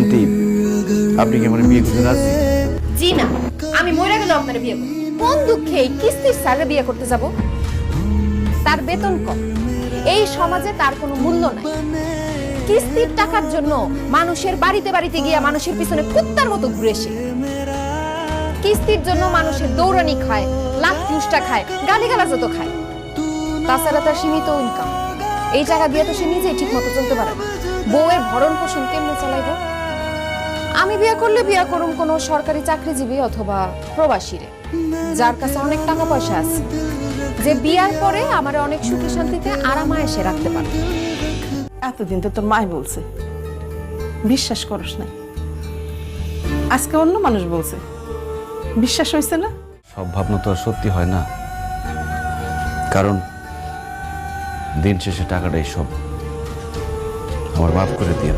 Aunty, আপনি কি আমার বিয়ে করতে রাজি? জি না, আমি মরে গেলে আপনার বিয়ে করব। কোন দুঃখে এই কিস্তির স্যারে বিয়ে করতে যাব? তার বেতন কম, এই সমাজে তার কোনো মূল্য নাই। কিস্তির টাকার জন্য মানুষের বাড়িতে বাড়িতে গিয়ে মানুষের পিছনে কুত্তার মতো ঘুরে সে। কিস্তির জন্য মানুষের দৌড়ানি খায়, লাখ ফুসটা খায়, গালিগালাজও তো খায়। তাছাড়া তার সীমিত ইনকাম, এই টাকা দিয়ে তো সে নিজেই ঠিক মতো চলতে পারে না। বউয়ের ভরণ পোষণ কেমনে চালাইব? আমি বিয়ে করলে বিয়ে করুম কোনো সরকারি চাকরিজীবী অথবা প্রবাসীরে, যার কাছে অনেক টাকা পয়সা আছে, যে বিয়ার পরে আমার অনেক সুখে শান্তিতে আরামায়েশে রাখতে পারে। এতদিন তো তোর মাই বলছে, বিশ্বাস করস নাই, আজকে অন্য মানুষ বলছে, বিশ্বাস হয়েছে না? সব ভাবনা তো আর সত্যি হয় না, কারণ দিন শেষে টাকাটাই সব। আমার মাফ করে দিয়ে